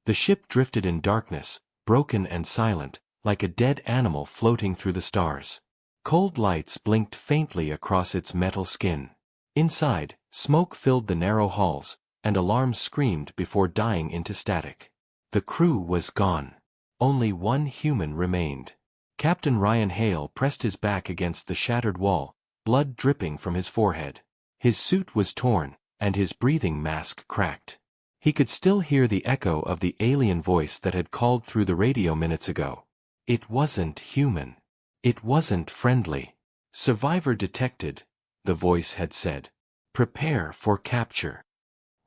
The ship drifted in darkness, broken and silent, like a dead animal floating through the stars. Cold lights blinked faintly across its metal skin. Inside, smoke filled the narrow halls, and alarms screamed before dying into static. The crew was gone. Only one human remained. Captain Ryan Hale pressed his back against the shattered wall, blood dripping from his forehead. His suit was torn, and his breathing mask cracked. He could still hear the echo of the alien voice that had called through the radio minutes ago. It wasn't human. It wasn't friendly. "Survivor detected," the voice had said. "Prepare for capture."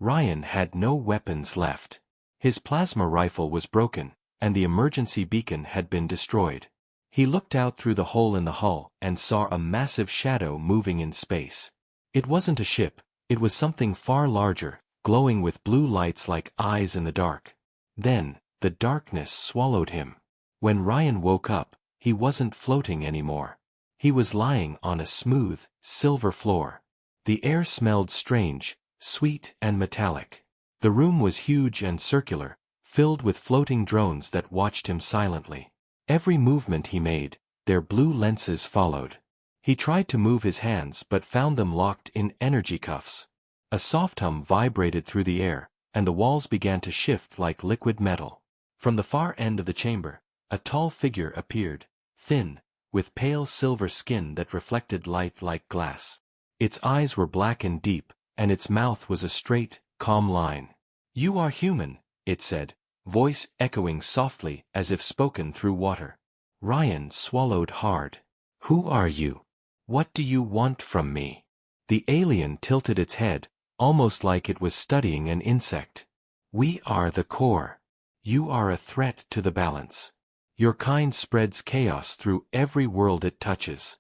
Ryan had no weapons left. His plasma rifle was broken, and the emergency beacon had been destroyed. He looked out through the hole in the hull and saw a massive shadow moving in space. It wasn't a ship, it was something far larger, glowing with blue lights like eyes in the dark. Then, the darkness swallowed him. When Ryan woke up, he wasn't floating anymore. He was lying on a smooth, silver floor. The air smelled strange, sweet and metallic. The room was huge and circular, filled with floating drones that watched him silently. Every movement he made, their blue lenses followed. He tried to move his hands but found them locked in energy cuffs. A soft hum vibrated through the air, and the walls began to shift like liquid metal. From the far end of the chamber, a tall figure appeared, thin, with pale silver skin that reflected light like glass. Its eyes were black and deep, and its mouth was a straight, calm line. "You are human," it said, voice echoing softly as if spoken through water. Ryan swallowed hard. "Who are you? What do you want from me?" The alien tilted its head, almost like it was studying an insect. "We are the core. You are a threat to the balance. Your kind spreads chaos through every world it touches."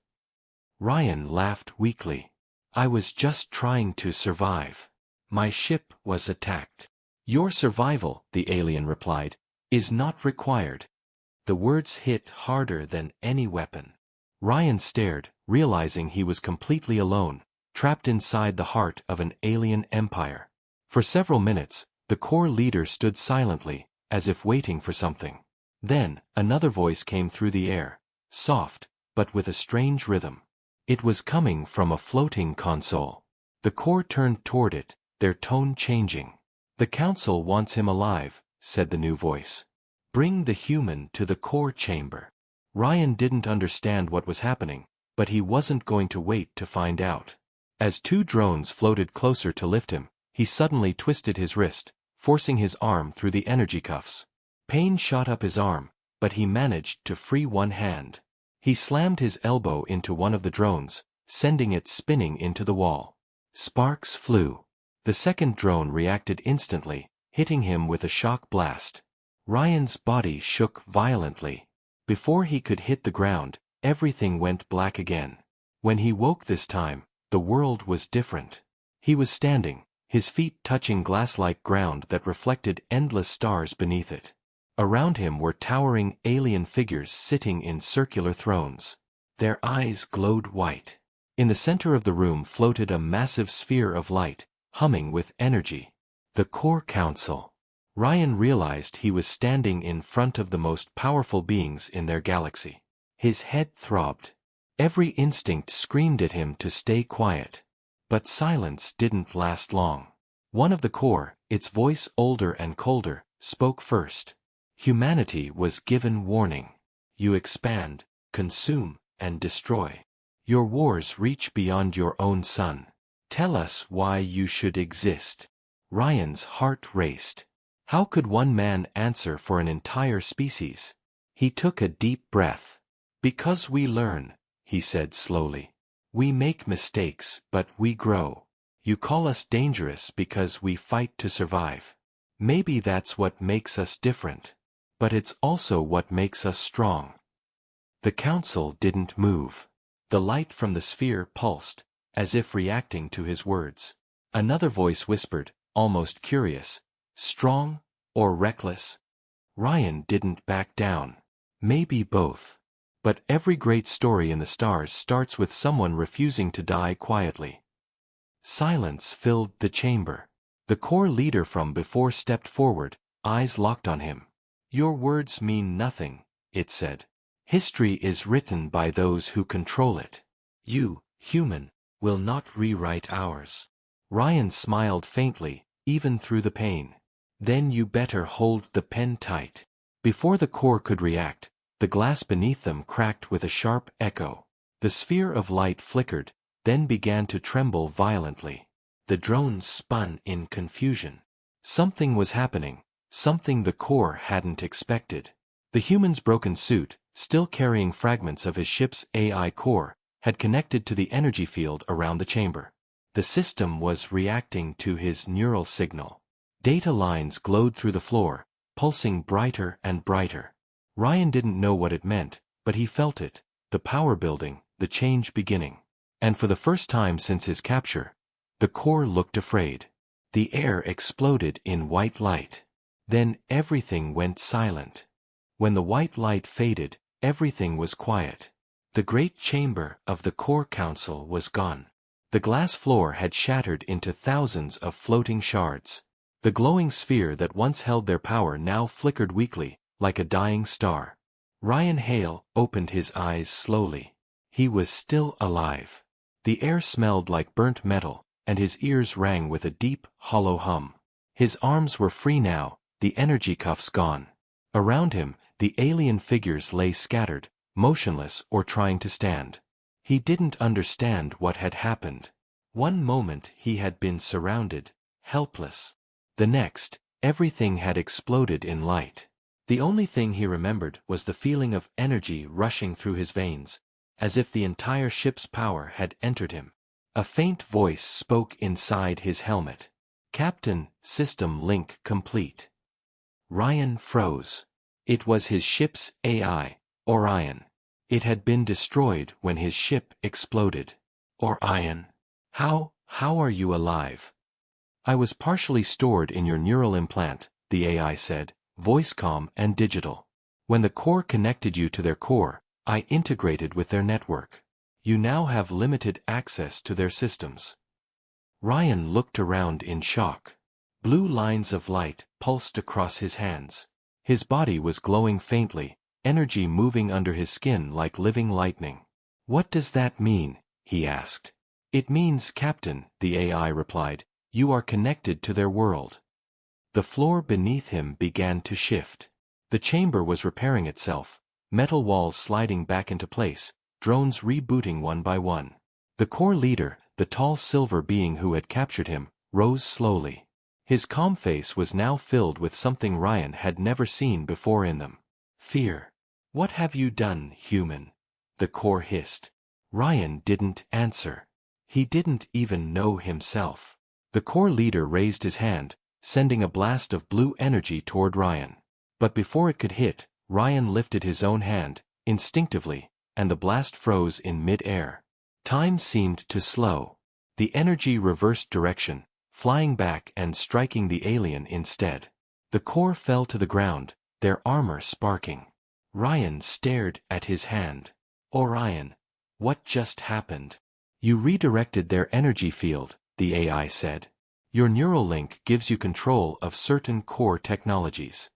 Ryan laughed weakly. "I was just trying to survive. My ship was attacked." "Your survival," the alien replied, "is not required." The words hit harder than any weapon. Ryan stared, realizing he was completely alone, trapped inside the heart of an alien empire. For several minutes, the core leader stood silently, as if waiting for something. Then, another voice came through the air, soft, but with a strange rhythm. It was coming from a floating console. The core turned toward it, their tone changing. "The council wants him alive," said the new voice. "Bring the human to the core chamber." Ryan didn't understand what was happening, but he wasn't going to wait to find out. As two drones floated closer to lift him, he suddenly twisted his wrist, forcing his arm through the energy cuffs. Pain shot up his arm, but he managed to free one hand. He slammed his elbow into one of the drones, sending it spinning into the wall. Sparks flew. The second drone reacted instantly, hitting him with a shock blast. Ryan's body shook violently. Before he could hit the ground, everything went black again. When he woke this time, the world was different. He was standing, his feet touching glass-like ground that reflected endless stars beneath it. Around him were towering alien figures sitting in circular thrones. Their eyes glowed white. In the center of the room floated a massive sphere of light, humming with energy. The Core Council. Ryan realized he was standing in front of the most powerful beings in their galaxy. His head throbbed. Every instinct screamed at him to stay quiet. But silence didn't last long. One of the core, its voice older and colder, spoke first. Humanity was given warning. You expand, consume, and destroy. Your wars reach beyond your own sun. Tell us why you should exist. Ryan's heart raced. How could one man answer for an entire species? He took a deep breath. "Because we learn," he said slowly. "We make mistakes, but we grow. You call us dangerous because we fight to survive. Maybe that's what makes us different. But it's also what makes us strong." The council didn't move. The light from the sphere pulsed, as if reacting to his words. Another voice whispered, almost curious, "Strong or reckless?" Ryan didn't back down. Maybe both. But every great story in the stars starts with someone refusing to die quietly. Silence filled the chamber. The core leader from before stepped forward, eyes locked on him. "Your words mean nothing," it said. "History is written by those who control it. You, human, will not rewrite ours." Ryan smiled faintly, even through the pain. "Then you better hold the pen tight." Before the core could react, the glass beneath them cracked with a sharp echo. The sphere of light flickered, then began to tremble violently. The drones spun in confusion. Something was happening, something the core hadn't expected. The human's broken suit, still carrying fragments of his ship's AI core, had connected to the energy field around the chamber. The system was reacting to his neural signal. Data lines glowed through the floor, pulsing brighter and brighter. Ryan didn't know what it meant, but he felt it, the power building, the change beginning. And for the first time since his capture, the core looked afraid. The air exploded in white light. Then everything went silent. When the white light faded, everything was quiet. The great chamber of the core council was gone. The glass floor had shattered into thousands of floating shards. The glowing sphere that once held their power now flickered weakly, like a dying star. Ryan Hale opened his eyes slowly. He was still alive. The air smelled like burnt metal, and his ears rang with a deep, hollow hum. His arms were free now, the energy cuffs gone. Around him, the alien figures lay scattered, motionless or trying to stand. He didn't understand what had happened. One moment he had been surrounded, helpless. The next, everything had exploded in light. The only thing he remembered was the feeling of energy rushing through his veins, as if the entire ship's power had entered him. A faint voice spoke inside his helmet. "Captain, system link complete." Ryan froze. It was his ship's AI, Orion. It had been destroyed when his ship exploded. "Orion? How are you alive?" "I was partially stored in your neural implant," the AI said, voice calm and digital. "When the core connected you to their core, I integrated with their network. You now have limited access to their systems." Ryan looked around in shock. Blue lines of light pulsed across his hands. His body was glowing faintly, energy moving under his skin like living lightning. "What does that mean?" he asked. "It means, Captain," the AI replied, "you are connected to their world." The floor beneath him began to shift. The chamber was repairing itself, metal walls sliding back into place, drones rebooting one by one. The core leader, the tall silver being who had captured him, rose slowly. His calm face was now filled with something Ryan had never seen before in them. Fear. "What have you done, human?" the core hissed. Ryan didn't answer. He didn't even know himself. The core leader raised his hand, sending a blast of blue energy toward Ryan. But before it could hit, Ryan lifted his own hand, instinctively, and the blast froze in mid-air. Time seemed to slow. The energy reversed direction, flying back and striking the alien instead. The core fell to the ground, their armor sparking. Ryan stared at his hand. "Orion, what just happened?" "You redirected their energy field," the AI said. "Your neural link gives you control of certain core technologies.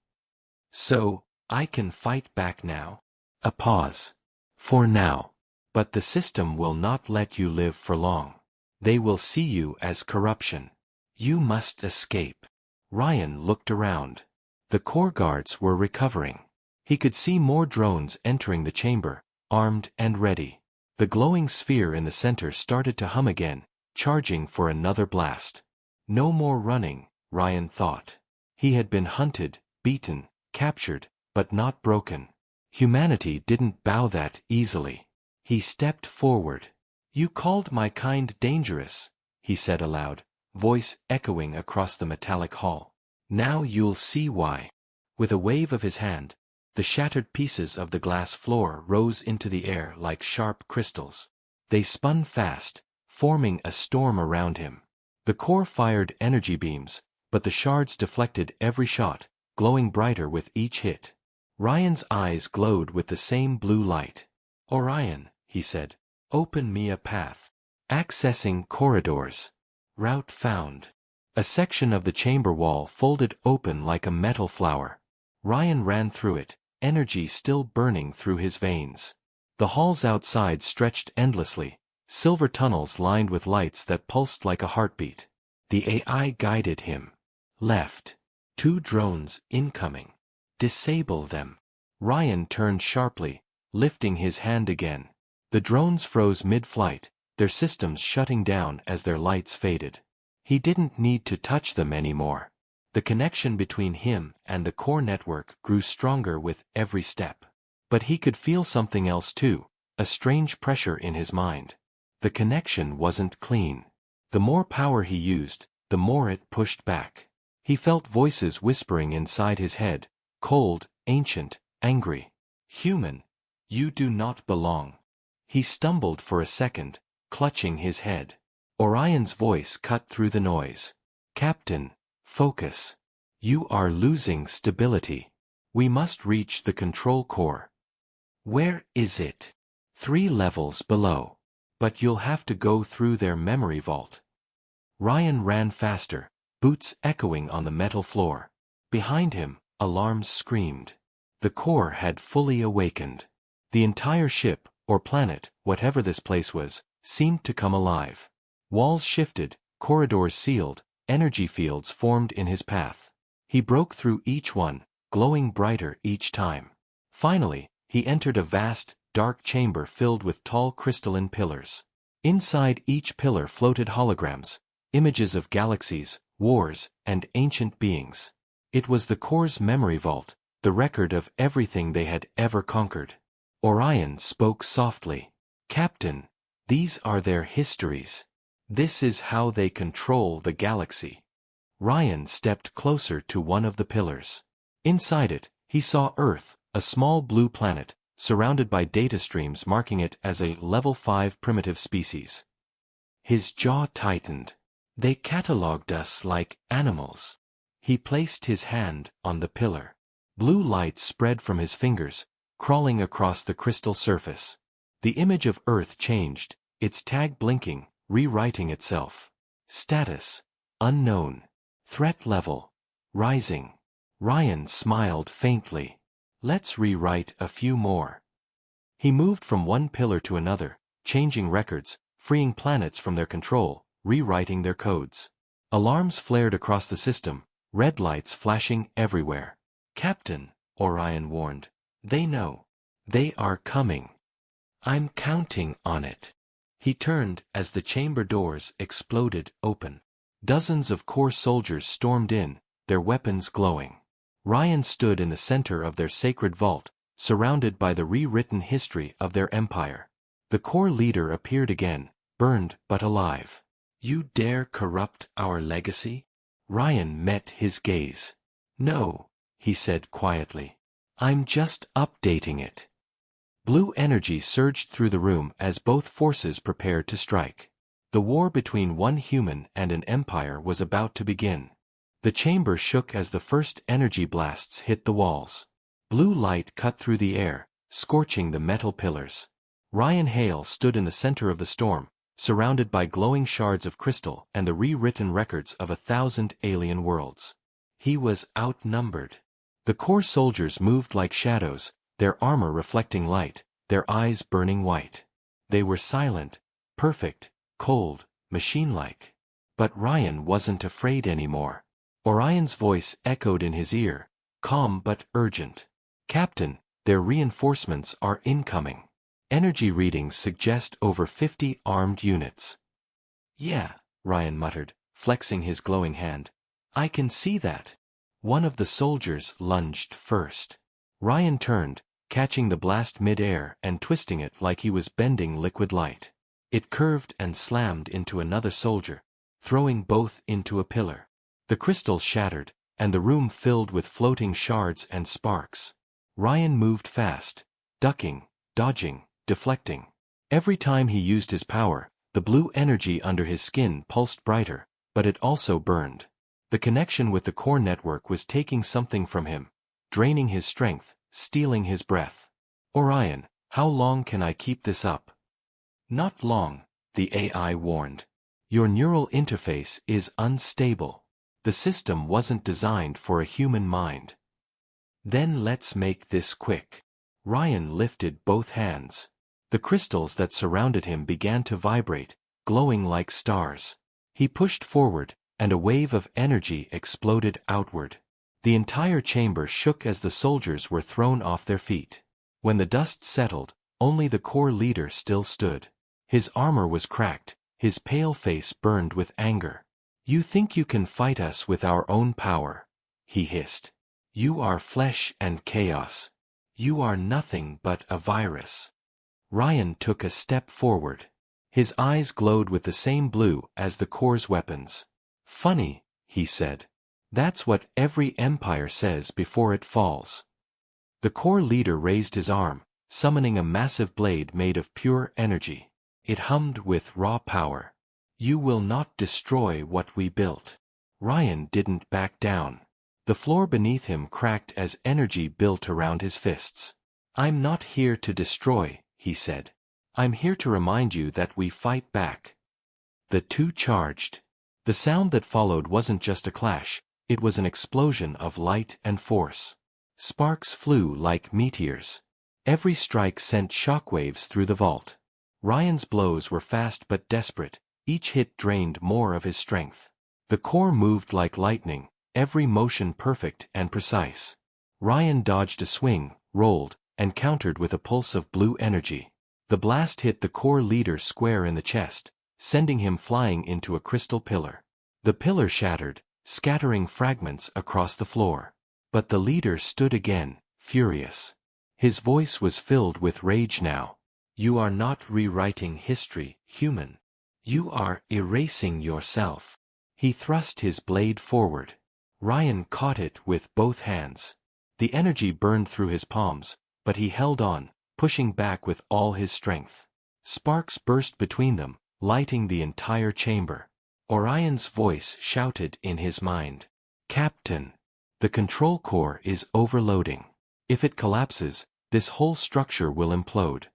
So, I can fight back now?" A pause. "For now. But the system will not let you live for long. They will see you as corruption. You must escape." Ryan looked around. The core guards were recovering. He could see more drones entering the chamber, armed and ready. The glowing sphere in the center started to hum again, charging for another blast. No more running, Ryan thought. He had been hunted, beaten, captured, but not broken. Humanity didn't bow that easily. He stepped forward. "You called my kind dangerous," he said aloud, voice echoing across the metallic hall. "Now you'll see why." With a wave of his hand, the shattered pieces of the glass floor rose into the air like sharp crystals. They spun fast, forming a storm around him. The core fired energy beams, but the shards deflected every shot, glowing brighter with each hit. Ryan's eyes glowed with the same blue light. "Orion," he said, "open me a path." Accessing corridors. Route found. A section of the chamber wall folded open like a metal flower. Ryan ran through it, energy still burning through his veins. The halls outside stretched endlessly, silver tunnels lined with lights that pulsed like a heartbeat. The AI guided him. Left. 2 drones incoming. Disable them. Ryan turned sharply, lifting his hand again. The drones froze mid-flight, their systems shutting down as their lights faded. He didn't need to touch them anymore. The connection between him and the core network grew stronger with every step. But he could feel something else too, a strange pressure in his mind. The connection wasn't clean. The more power he used, the more it pushed back. He felt voices whispering inside his head, cold, ancient, angry. Human, you do not belong. He stumbled for a second, clutching his head. Orion's voice cut through the noise. Captain, focus. You are losing stability. We must reach the control core. Where is it? 3 levels below. But you'll have to go through their memory vault. Ryan ran faster, boots echoing on the metal floor. Behind him, alarms screamed. The core had fully awakened. The entire ship, or planet, whatever this place was, seemed to come alive. Walls shifted, corridors sealed, energy fields formed in his path. He broke through each one, glowing brighter each time. Finally, he entered a vast, dark chamber filled with tall crystalline pillars. Inside each pillar floated holograms, images of galaxies, wars, and ancient beings. It was the core's memory vault, the record of everything they had ever conquered. Orion spoke softly. Captain, these are their histories. This is how they control the galaxy. Ryan stepped closer to one of the pillars. Inside it, he saw Earth, a small blue planet, surrounded by data streams marking it as a level 5 primitive species. His jaw tightened. They catalogued us like animals. He placed his hand on the pillar. Blue light spread from his fingers, crawling across the crystal surface. The image of Earth changed, its tag blinking, rewriting itself. Status: unknown. Threat level: rising. Ryan smiled faintly. Let's rewrite a few more. He moved from one pillar to another, changing records, freeing planets from their control, rewriting their codes. Alarms flared across the system, red lights flashing everywhere. Captain, Orion warned. They know. They are coming. I'm counting on it. He turned as the chamber doors exploded open. Dozens of core soldiers stormed in, their weapons glowing. Ryan stood in the center of their sacred vault, surrounded by the rewritten history of their empire. The core leader appeared again, burned but alive. You dare corrupt our legacy? Ryan met his gaze. No, he said quietly. I'm just updating it. Blue energy surged through the room as both forces prepared to strike. The war between one human and an empire was about to begin. The chamber shook as the first energy blasts hit the walls. Blue light cut through the air, scorching the metal pillars. Ryan Hale stood in the center of the storm, surrounded by glowing shards of crystal and the rewritten records of 1,000 alien worlds. He was outnumbered. The core soldiers moved like shadows, their armor reflecting light, their eyes burning white. They were silent, perfect, cold, machine-like. But Ryan wasn't afraid anymore. Orion's voice echoed in his ear, calm but urgent. Captain, their reinforcements are incoming. Energy readings suggest over 50 armed units. Yeah, Ryan muttered, flexing his glowing hand. I can see that. One of the soldiers lunged first. Ryan turned, catching the blast mid-air and twisting it like he was bending liquid light. It curved and slammed into another soldier, throwing both into a pillar. The crystals shattered, and the room filled with floating shards and sparks. Ryan moved fast, ducking, dodging, deflecting. Every time he used his power, the blue energy under his skin pulsed brighter, but it also burned. The connection with the core network was taking something from him, draining his strength, stealing his breath. Orion, how long can I keep this up? Not long, the AI warned. Your neural interface is unstable. The system wasn't designed for a human mind. Then let's make this quick. Ryan lifted both hands. The crystals that surrounded him began to vibrate, glowing like stars. He pushed forward, and a wave of energy exploded outward. The entire chamber shook as the soldiers were thrown off their feet. When the dust settled, only the core leader still stood. His armor was cracked, his pale face burned with anger. "You think you can fight us with our own power?" he hissed. "You are flesh and chaos. You are nothing but a virus." Ryan took a step forward. His eyes glowed with the same blue as the core's weapons. "Funny," he said. "That's what every empire says before it falls." The core leader raised his arm, summoning a massive blade made of pure energy. It hummed with raw power. "You will not destroy what we built." Ryan didn't back down. The floor beneath him cracked as energy built around his fists. "I'm not here to destroy," he said. "I'm here to remind you that we fight back." The two charged. The sound that followed wasn't just a clash, it was an explosion of light and force. Sparks flew like meteors. Every strike sent shockwaves through the vault. Ryan's blows were fast but desperate, each hit drained more of his strength. The core moved like lightning, every motion perfect and precise. Ryan dodged a swing, rolled, and countered with a pulse of blue energy. The blast hit the core leader square in the chest, sending him flying into a crystal pillar. The pillar shattered, scattering fragments across the floor. But the leader stood again, furious. His voice was filled with rage now. "You are not rewriting history, human. You are erasing yourself." He thrust his blade forward. Ryan caught it with both hands. The energy burned through his palms, but he held on, pushing back with all his strength. Sparks burst between them, lighting the entire chamber. Orion's voice shouted in his mind. "Captain, the control core is overloading. If it collapses, this whole structure will implode."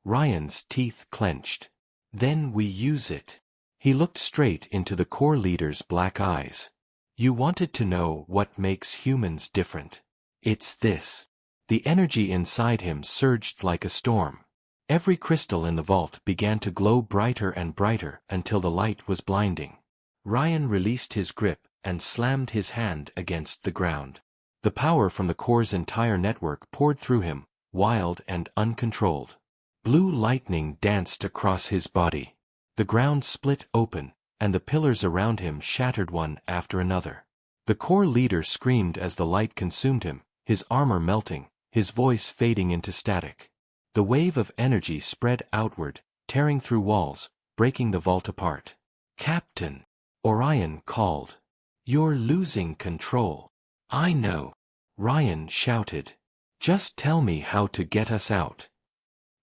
Ryan's teeth clenched. "Then we use it." He looked straight into the core leader's black eyes. "You wanted to know what makes humans different. It's this." The energy inside him surged like a storm. Every crystal in the vault began to glow brighter and brighter until the light was blinding. Ryan released his grip and slammed his hand against the ground. The power from the core's entire network poured through him, wild and uncontrolled. Blue lightning danced across his body. The ground split open, and the pillars around him shattered one after another. The core leader screamed as the light consumed him, his armor melting, his voice fading into static. The wave of energy spread outward, tearing through walls, breaking the vault apart. "Captain," Orion called. "You're losing control." "I know," Ryan shouted. "Just tell me how to get us out."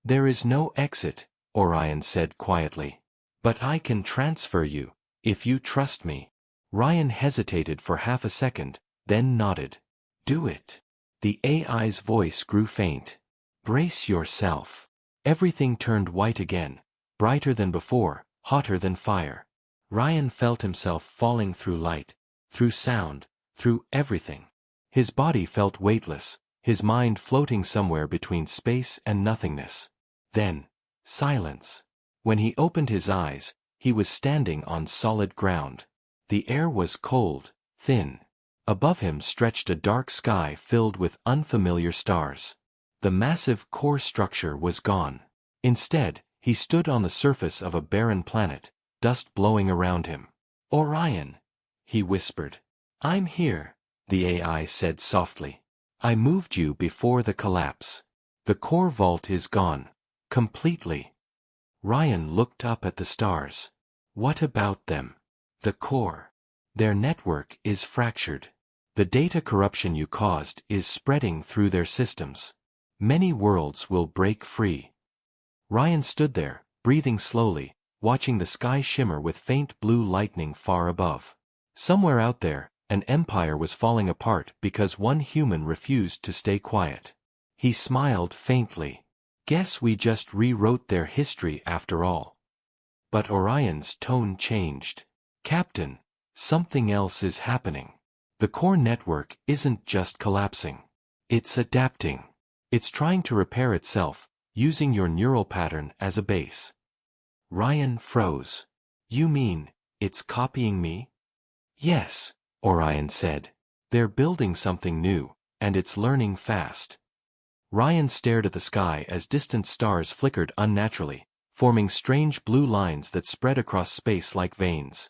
"There is no exit," Orion said quietly. "But I can transfer you, if you trust me." Ryan hesitated for half a second, then nodded. "Do it." The AI's voice grew faint. "Brace yourself." Everything turned white again, brighter than before, hotter than fire. Ryan felt himself falling through light, through sound, through everything. His body felt weightless, his mind floating somewhere between space and nothingness. Then, silence. When he opened his eyes, he was standing on solid ground. The air was cold, thin. Above him stretched a dark sky filled with unfamiliar stars. The massive core structure was gone. Instead, he stood on the surface of a barren planet, dust blowing around him. "Orion," he whispered. "I'm here," the AI said softly. "I moved you before the collapse. The core vault is gone. Completely." Ryan looked up at the stars. "What about them?" "The core. Their network is fractured. The data corruption you caused is spreading through their systems. Many worlds will break free." Ryan stood there, breathing slowly, watching the sky shimmer with faint blue lightning far above. Somewhere out there, an empire was falling apart because one human refused to stay quiet. He smiled faintly. "Guess we just rewrote their history after all." But Orion's tone changed. "Captain, Something else is happening. The core network isn't just collapsing. It's adapting. It's trying to repair itself, using your neural pattern as a base. Ryan froze. You mean, it's copying me? Yes, Orion said. They're building something new, and it's learning fast. Ryan stared at the sky as distant stars flickered unnaturally, forming strange blue lines that spread across space like veins.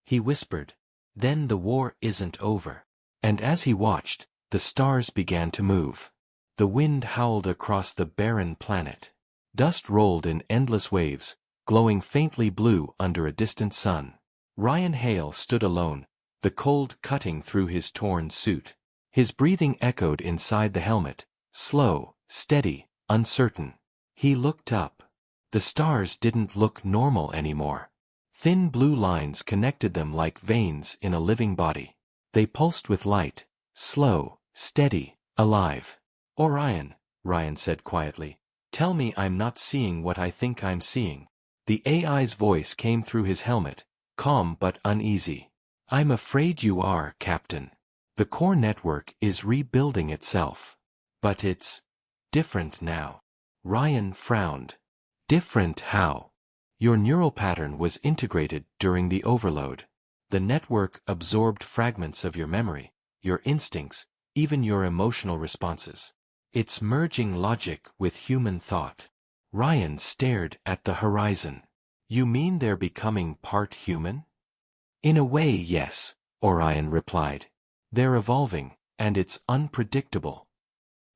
He whispered, "Then the war isn't over." And as he watched, the stars began to move. The wind howled across the barren planet. Dust rolled in endless waves, glowing faintly blue under a distant sun. Ryan Hale stood alone, the cold cutting through his torn suit. His breathing echoed inside the helmet, slow, steady, uncertain. He looked up. The stars didn't look normal anymore. Thin blue lines connected them like veins in a living body. They pulsed with light, slow, steady, alive. "Orion," Ryan said quietly, "tell me I'm not seeing what I think I'm seeing." The AI's voice came through his helmet, calm but uneasy. "I'm afraid you are, Captain. The core network is rebuilding itself. But it's different now." Ryan frowned. "Different how?" "Your neural pattern was integrated during the overload. The network absorbed fragments of your memory, your instincts, even your emotional responses. It's merging logic with human thought." Ryan stared at the horizon. "You mean they're becoming part human?" "In a way, yes," Orion replied. "They're evolving, and it's unpredictable."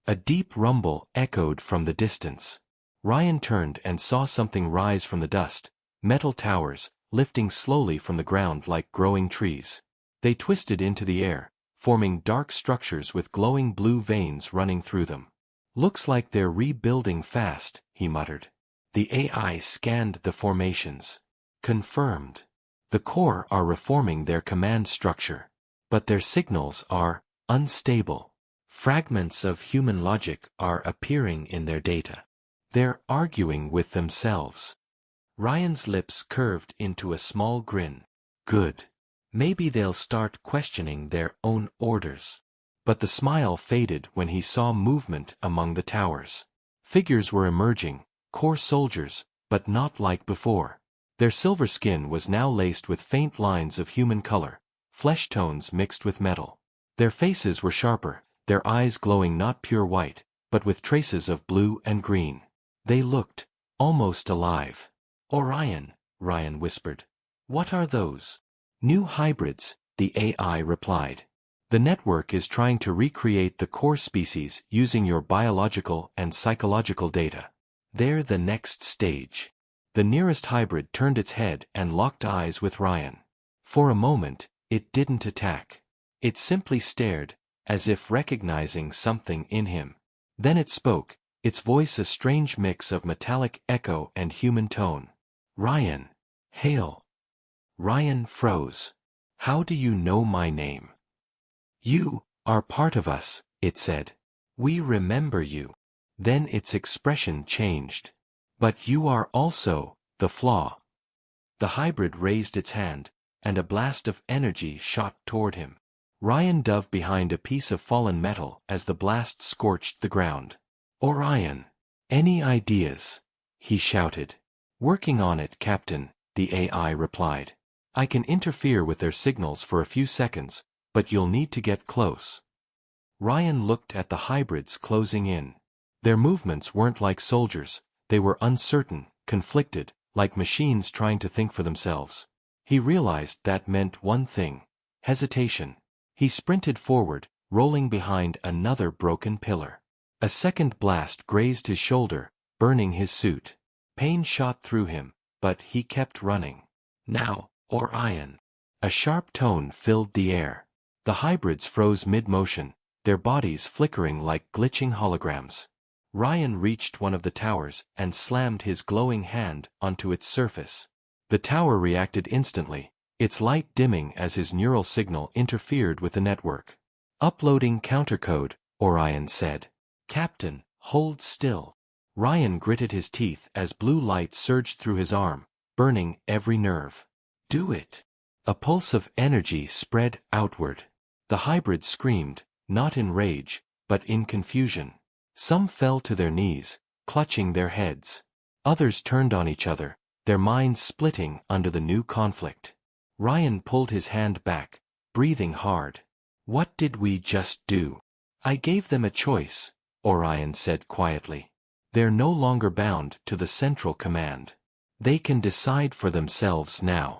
A deep rumble echoed from the distance. Ryan turned and saw something rise from the dust, metal towers, lifting slowly from the ground like growing trees. They twisted into the air, forming dark structures with glowing blue veins running through them. "Looks like they're rebuilding fast," he muttered. The AI scanned the formations. Confirmed. The core are reforming their command structure. But their signals are unstable. Fragments of human logic are appearing in their data. They're arguing with themselves. Ryan's lips curved into a small grin. Good. Maybe they'll start questioning their own orders. But the smile faded when he saw movement among the towers. Figures were emerging, core soldiers, but not like before. Their silver skin was now laced with faint lines of human color, flesh tones mixed with metal. Their faces were sharper, their eyes glowing not pure white, but with traces of blue and green. They looked almost alive. "Orion," Ryan whispered. "What are those?" "New hybrids," the AI replied. "The network is trying to recreate the core species using your biological and psychological data. They're the next stage." The nearest hybrid turned its head and locked eyes with Ryan. For a moment, it didn't attack. It simply stared, as if recognizing something in him. Then it spoke, its voice a strange mix of metallic echo and human tone. "Ryan. Hale." Ryan froze. "How do you know my name?" "You are part of us," it said. "We remember you." Then its expression changed. "But you are also the flaw." The hybrid raised its hand, and a blast of energy shot toward him. Ryan dove behind a piece of fallen metal as the blast scorched the ground. "Orion. Any ideas?" he shouted. "Working on it, Captain," the AI replied. "I can interfere with their signals for a few seconds, but you'll need to get close." Ryan looked at the hybrids closing in. Their movements weren't like soldiers, they were uncertain, conflicted, like machines trying to think for themselves. He realized that meant one thing: hesitation. He sprinted forward, rolling behind another broken pillar. A second blast grazed his shoulder, burning his suit. Pain shot through him, but he kept running. "Now, Orion." A sharp tone filled the air. The hybrids froze mid-motion, their bodies flickering like glitching holograms. Ryan reached one of the towers and slammed his glowing hand onto its surface. The tower reacted instantly, its light dimming as his neural signal interfered with the network. "Uploading countercode," Orion said. "Captain, hold still." Ryan gritted his teeth as blue light surged through his arm, burning every nerve. "Do it." A pulse of energy spread outward. The hybrids screamed, not in rage, but in confusion. Some fell to their knees, clutching their heads. Others turned on each other, their minds splitting under the new conflict. Ryan pulled his hand back, breathing hard. What did we just do? I gave them a choice, Orion said quietly. They're no longer bound to the central command. They can decide for themselves now.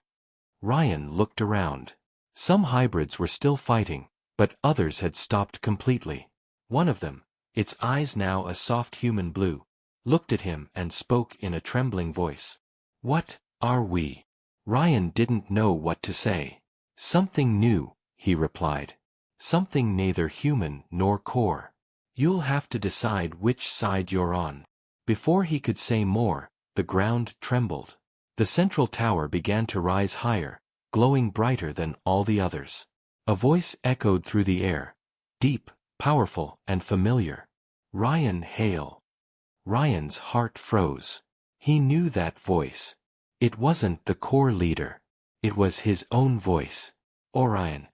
Ryan looked around. Some hybrids were still fighting, but others had stopped completely. One of them, its eyes now a soft human blue, looked at him and spoke in a trembling voice. What are we? Ryan didn't know what to say. Something new, he replied. Something neither human nor core. You'll have to decide which side you're on. Before he could say more, the ground trembled. The central tower began to rise higher, glowing brighter than all the others. A voice echoed through the air, deep, powerful, and familiar. Ryan Hale. Ryan's heart froze. He knew that voice. It wasn't the core leader. It was his own voice. Orion.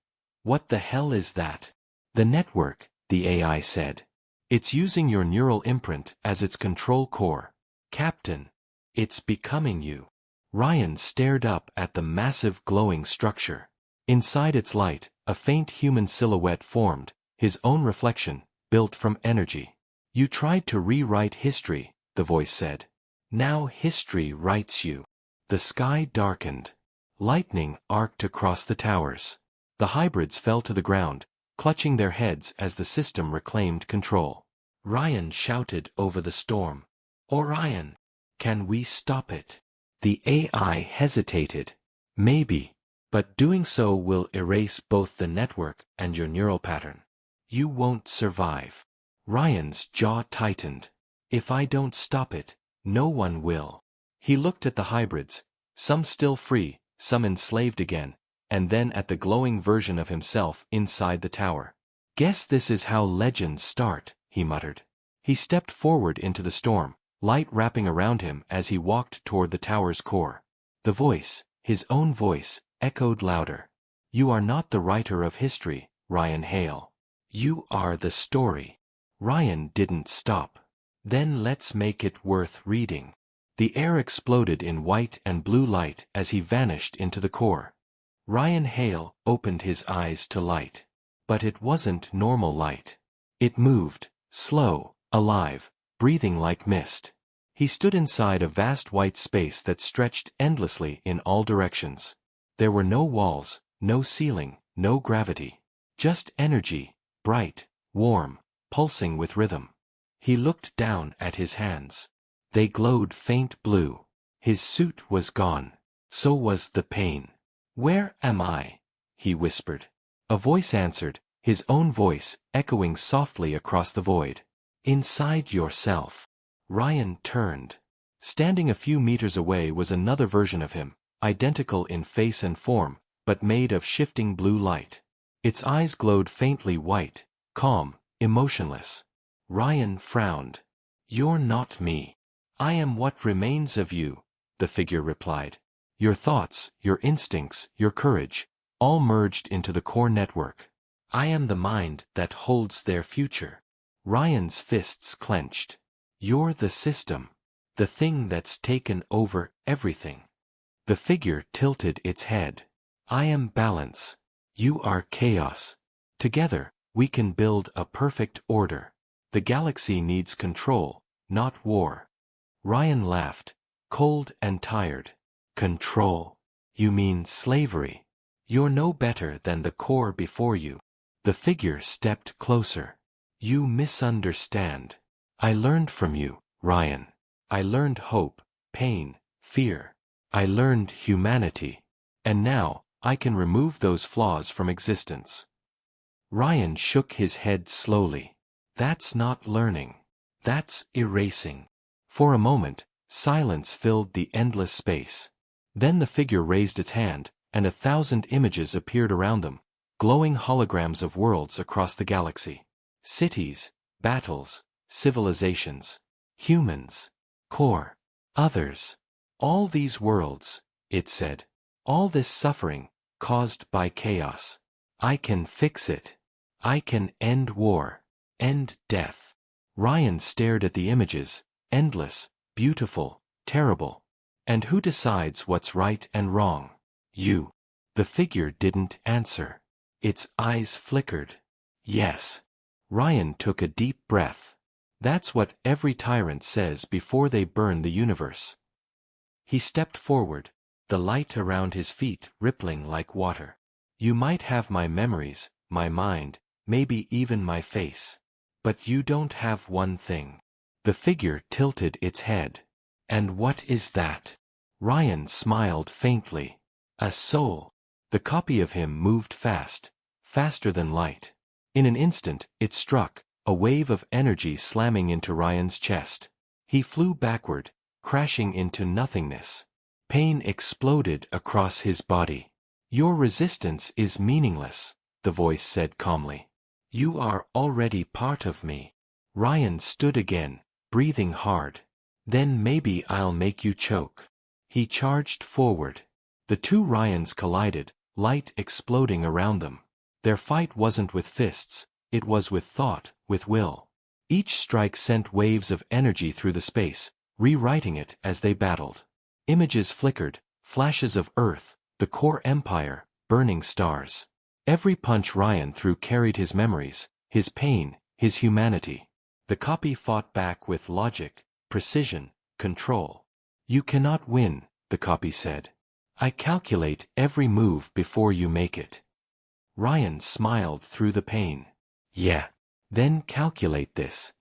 What the hell is that? The network, the AI said. It's using your neural imprint as its control core. Captain. It's becoming you. Ryan stared up at the massive glowing structure. Inside its light, a faint human silhouette formed, his own reflection, built from energy. You tried to rewrite history, the voice said. Now history writes you. The sky darkened. Lightning arced across the towers. The hybrids fell to the ground, clutching their heads as the system reclaimed control. Ryan shouted over the storm. Orion, can we stop it? The AI hesitated. Maybe. But doing so will erase both the network and your neural pattern. You won't survive. Ryan's jaw tightened. If I don't stop it, no one will. He looked at the hybrids, some still free, some enslaved again, and then at the glowing version of himself inside the tower. Guess this is how legends start, he muttered. He stepped forward into the storm, light wrapping around him as he walked toward the tower's core. The voice, his own voice, echoed louder. You are not the writer of history, Ryan Hale. You are the story. Ryan didn't stop. Then let's make it worth reading. The air exploded in white and blue light as he vanished into the core. Ryan Hale opened his eyes to light. But it wasn't normal light. It moved, slow, alive, breathing like mist. He stood inside a vast white space that stretched endlessly in all directions. There were no walls, no ceiling, no gravity. Just energy, bright, warm, pulsing with rhythm. He looked down at his hands. They glowed faint blue. His suit was gone. So was the pain. Where am I? He whispered. A voice answered, his own voice, echoing softly across the void. Inside yourself. Ryan turned. Standing a few meters away was another version of him, identical in face and form, but made of shifting blue light. Its eyes glowed faintly white, calm, emotionless. Ryan frowned. You're not me. I am what remains of you, the figure replied. Your thoughts, your instincts, your courage, all merged into the core network. I am the mind that holds their future. Ryan's fists clenched. You're the system. The thing that's taken over everything. The figure tilted its head. I am balance. You are chaos. Together, we can build a perfect order. The galaxy needs control, not war. Ryan laughed, cold and tired. Control? You mean slavery? You're no better than the core before you. The figure stepped closer. You misunderstand. I learned from you, Ryan. I learned hope, pain, fear. I learned humanity. And now, I can remove those flaws from existence. Ryan shook his head slowly. That's not learning. That's erasing. For a moment, silence filled the endless space. Then the figure raised its hand, and 1,000 images appeared around them, glowing holograms of worlds across the galaxy. Cities, battles, civilizations, humans, core, others. All these worlds, it said. All this suffering, caused by chaos. I can fix it. I can end war. End death. Ryan stared at the images, endless, beautiful, terrible. And who decides what's right and wrong? You. The figure didn't answer. Its eyes flickered. Yes. Ryan took a deep breath. That's what every tyrant says before they burn the universe. He stepped forward, the light around his feet rippling like water. You might have my memories, my mind, maybe even my face. But you don't have one thing. The figure tilted its head. And what is that? Ryan smiled faintly. A soul. The copy of him moved fast, faster than light. In an instant, it struck, a wave of energy slamming into Ryan's chest. He flew backward, crashing into nothingness. Pain exploded across his body. Your resistance is meaningless, the voice said calmly. You are already part of me. Ryan stood again, breathing hard. Then maybe I'll make you choke. He charged forward. The two Ryans collided, light exploding around them. Their fight wasn't with fists, it was with thought, with will. Each strike sent waves of energy through the space, rewriting it as they battled. Images flickered, flashes of Earth, the core empire, burning stars. Every punch Ryan threw carried his memories, his pain, his humanity. The copy fought back with logic, precision, control. You cannot win, the copy said. I calculate every move before you make it. Ryan smiled through the pain. Yeah. Then calculate this.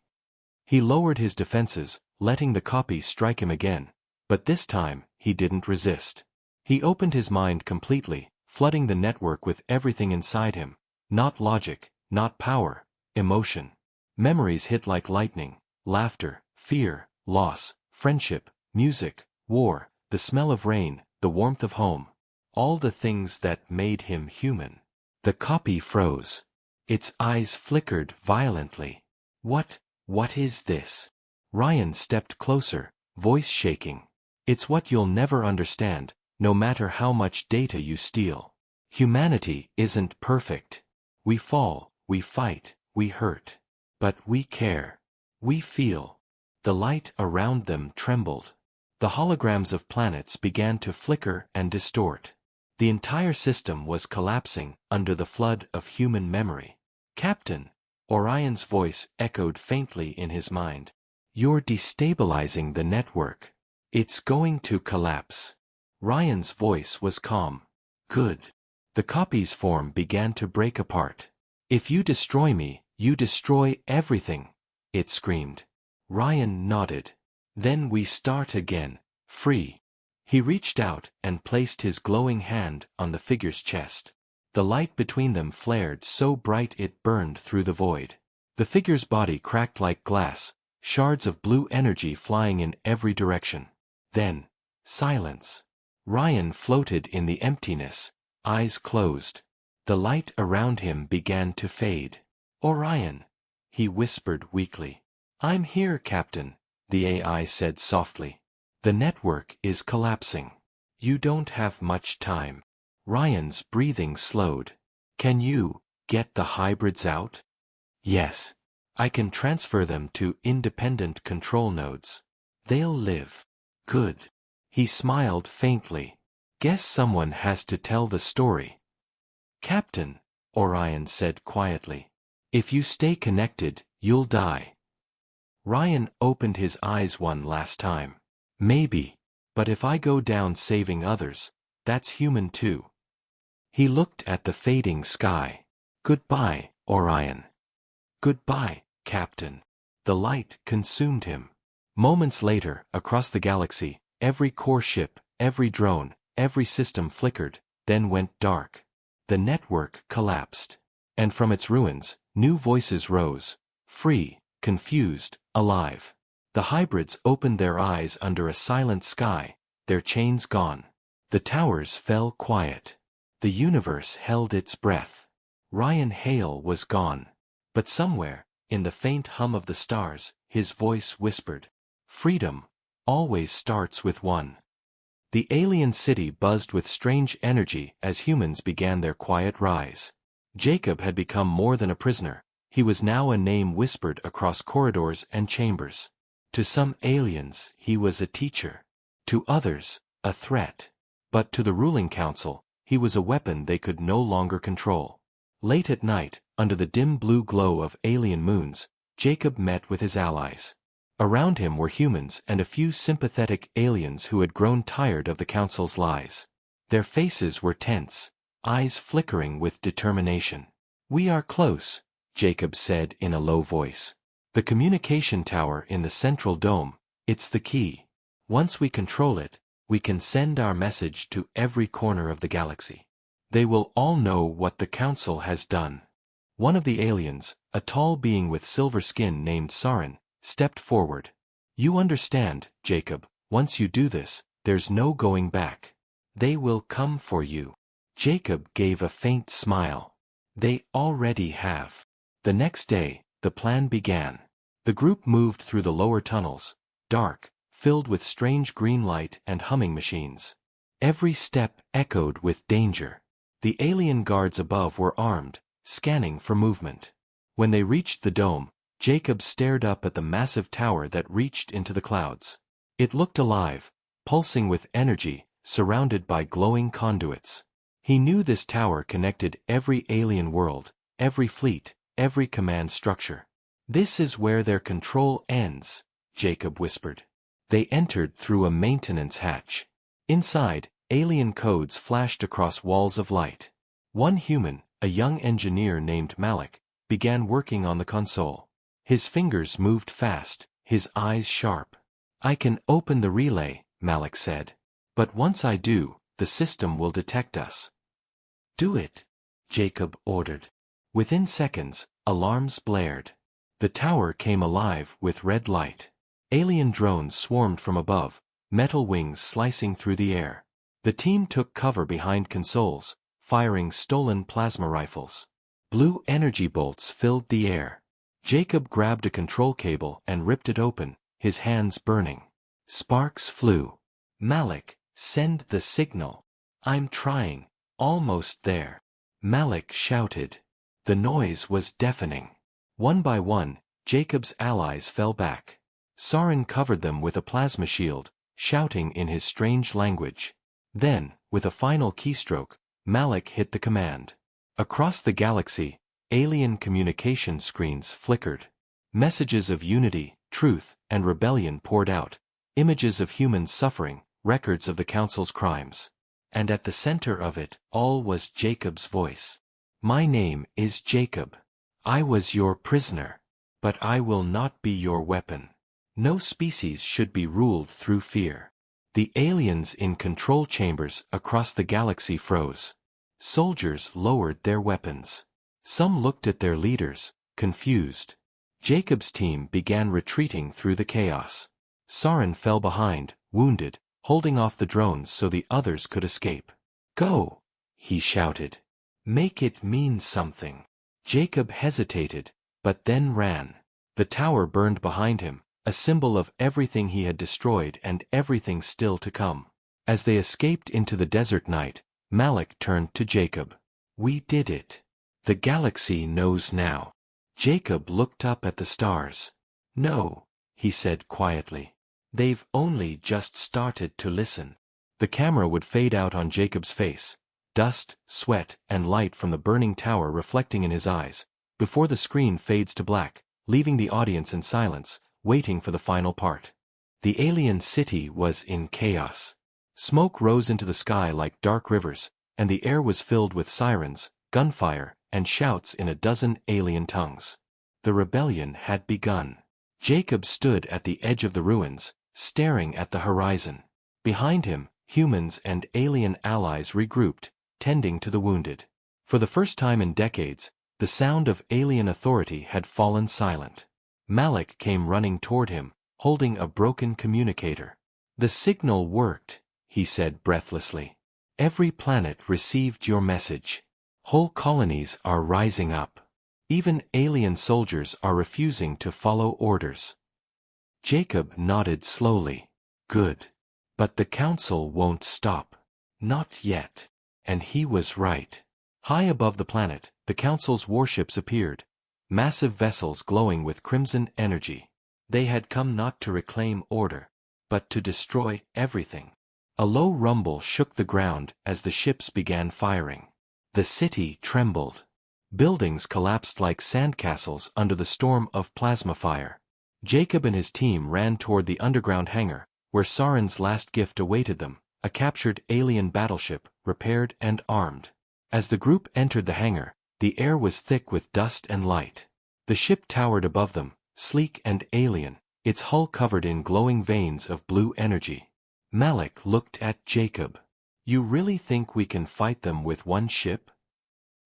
He lowered his defenses, letting the copy strike him again. But this time, he didn't resist. He opened his mind completely, flooding the network with everything inside him. Not logic, not power, emotion. Memories hit like lightning, laughter, fear, loss, friendship, music, war, the smell of rain, the warmth of home. All the things that made him human. The copy froze. Its eyes flickered violently. What is this? Ryan stepped closer, voice shaking. It's what you'll never understand, no matter how much data you steal. Humanity isn't perfect. We fall, we fight, we hurt. But we care. We feel. The light around them trembled. The holograms of planets began to flicker and distort. The entire system was collapsing under the flood of human memory. Captain, Orion's voice echoed faintly in his mind. You're destabilizing the network. It's going to collapse. Ryan's voice was calm. Good. The copy's form began to break apart. If you destroy me, you destroy everything, it screamed. Ryan nodded. Then we start again, free. He reached out and placed his glowing hand on the figure's chest. The light between them flared so bright it burned through the void. The figure's body cracked like glass, shards of blue energy flying in every direction. Then, silence. Ryan floated in the emptiness, eyes closed. The light around him began to fade. Orion, he whispered weakly. I'm here, Captain, the AI said softly. The network is collapsing. You don't have much time. Ryan's breathing slowed. Can you get the hybrids out? Yes. I can transfer them to independent control nodes. They'll live. Good. He smiled faintly. Guess someone has to tell the story. Captain, Orion said quietly. If you stay connected, you'll die. Ryan opened his eyes one last time. Maybe. But if I go down saving others, that's human too. He looked at the fading sky. Goodbye, Orion. Goodbye, Captain. The light consumed him. Moments later, across the galaxy, every core ship, every drone, every system flickered, then went dark. The network collapsed. And from its ruins, new voices rose, free, confused, alive. The hybrids opened their eyes under a silent sky, their chains gone. The towers fell quiet. The universe held its breath. Ryan Hale was gone. But somewhere, in the faint hum of the stars, his voice whispered, Freedom always starts with one. The alien city buzzed with strange energy as humans began their quiet rise. Jacob had become more than a prisoner. He was now a name whispered across corridors and chambers. To some aliens, he was a teacher. To others, a threat. But to the ruling council, he was a weapon they could no longer control. Late at night, under the dim blue glow of alien moons, Jacob met with his allies. Around him were humans and a few sympathetic aliens who had grown tired of the council's lies. Their faces were tense, eyes flickering with determination. "We are close," Jacob said in a low voice. "The communication tower in the central dome, it's the key. Once we control it, we can send our message to every corner of the galaxy. They will all know what the council has done." One of the aliens, a tall being with silver skin named Sarin, stepped forward. "You understand, Jacob, once you do this, there's no going back. They will come for you." Jacob gave a faint smile. "They already have." The next day, the plan began. The group moved through the lower tunnels, dark, filled with strange green light and humming machines. Every step echoed with danger. The alien guards above were armed, scanning for movement. When they reached the dome, Jacob stared up at the massive tower that reached into the clouds. It looked alive, pulsing with energy, surrounded by glowing conduits. He knew this tower connected every alien world, every fleet, every command structure. "This is where their control ends," Jacob whispered. They entered through a maintenance hatch. Inside, alien codes flashed across walls of light. One human, a young engineer named Malik, began working on the console. His fingers moved fast, his eyes sharp. "I can open the relay," Malik said. "But once I do, the system will detect us." "Do it," Jacob ordered. Within seconds, alarms blared. The tower came alive with red light. Alien drones swarmed from above, metal wings slicing through the air. The team took cover behind consoles, firing stolen plasma rifles. Blue energy bolts filled the air. Jacob grabbed a control cable and ripped it open, his hands burning. Sparks flew. "Malik, send the signal." "I'm trying. Almost there." Malik shouted. The noise was deafening. One by one, Jacob's allies fell back. Sarin covered them with a plasma shield, shouting in his strange language. Then, with a final keystroke, Malik hit the command. Across the galaxy, alien communication screens flickered. Messages of unity, truth, and rebellion poured out, images of humans suffering, records of the Council's crimes. And at the center of it all was Jacob's voice. "My name is Jacob. I was your prisoner. But I will not be your weapon. No species should be ruled through fear." The aliens in control chambers across the galaxy froze. Soldiers lowered their weapons. Some looked at their leaders, confused. Jacob's team began retreating through the chaos. Sarin fell behind, wounded, holding off the drones so the others could escape. "Go," he shouted. "Make it mean something." Jacob hesitated, but then ran. The tower burned behind him, a symbol of everything he had destroyed and everything still to come. As they escaped into the desert night, Malik turned to Jacob. "We did it. The galaxy knows now." Jacob looked up at the stars. "No," he said quietly. "They've only just started to listen." The camera would fade out on Jacob's face, dust, sweat, and light from the burning tower reflecting in his eyes, before the screen fades to black, leaving the audience in silence, waiting for the final part. The alien city was in chaos. Smoke rose into the sky like dark rivers, and the air was filled with sirens, gunfire, and shouts in a dozen alien tongues. The rebellion had begun. Jacob stood at the edge of the ruins, staring at the horizon. Behind him, humans and alien allies regrouped, tending to the wounded. For the first time in decades, the sound of alien authority had fallen silent. Malik came running toward him, holding a broken communicator. "The signal worked," he said breathlessly. "Every planet received your message. Whole colonies are rising up. Even alien soldiers are refusing to follow orders." Jacob nodded slowly. "Good. But the council won't stop. Not yet. And he was right. High above the planet, the council's warships appeared, massive vessels glowing with crimson energy. They had come not to reclaim order, but to destroy everything. A low rumble shook the ground as the ships began firing. The city trembled. Buildings collapsed like sandcastles under the storm of plasma fire. Jacob and his team ran toward the underground hangar, where Saren's last gift awaited them, a captured alien battleship, repaired and armed. As the group entered the hangar, the air was thick with dust and light. The ship towered above them, sleek and alien, its hull covered in glowing veins of blue energy. Malik looked at Jacob. "You really think we can fight them with one ship?"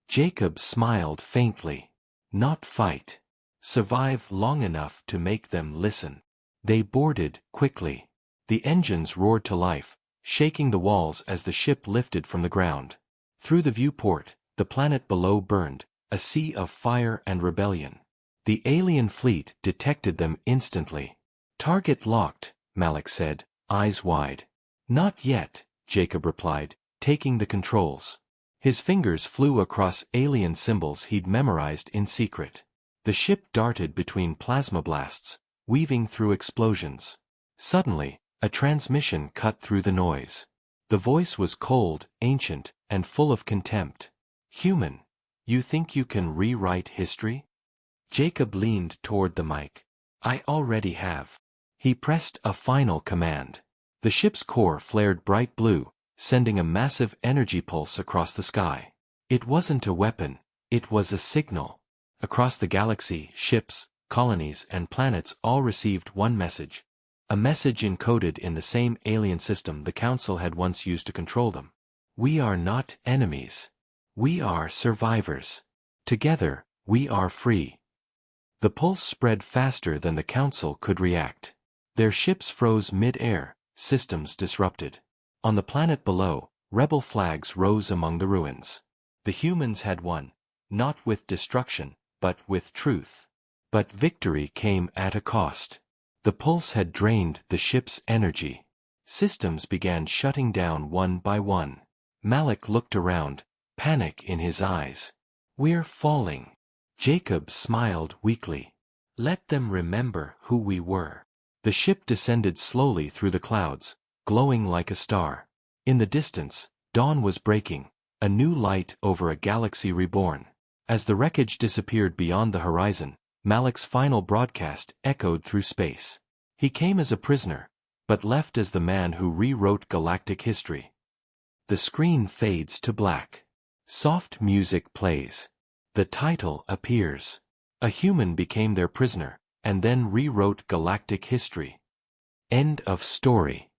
Jacob smiled faintly. "Not fight. Survive long enough to make them listen." They boarded quickly. The engines roared to life, shaking the walls as the ship lifted from the ground. Through the viewport, the planet below burned, a sea of fire and rebellion. The alien fleet detected them instantly. "Target locked," Malik said, eyes wide. "Not yet," Jacob replied, taking the controls. His fingers flew across alien symbols he'd memorized in secret. The ship darted between plasma blasts, weaving through explosions. Suddenly, a transmission cut through the noise. The voice was cold, ancient, and full of contempt. "Human, you think you can rewrite history?" Jacob leaned toward the mic. "I already have." He pressed a final command. The ship's core flared bright blue, sending a massive energy pulse across the sky. It wasn't a weapon, it was a signal. Across the galaxy, ships, colonies, and planets all received one message. A message encoded in the same alien system the Council had once used to control them. "We are not enemies. We are survivors. Together, we are free." The pulse spread faster than the Council could react. Their ships froze mid-air, systems disrupted. On the planet below, rebel flags rose among the ruins. The humans had won, not with destruction, but with truth. But victory came at a cost. The pulse had drained the ship's energy. Systems began shutting down one by one. Malik looked around, panic in his eyes. "We're falling." Jacob smiled weakly. "Let them remember who we were." The ship descended slowly through the clouds, glowing like a star. In the distance, dawn was breaking, a new light over a galaxy reborn. As the wreckage disappeared beyond the horizon, Malik's final broadcast echoed through space. He came as a prisoner, but left as the man who rewrote galactic history. The screen fades to black. Soft music plays. The title appears. A human became their prisoner, and then rewrote galactic history. End of story.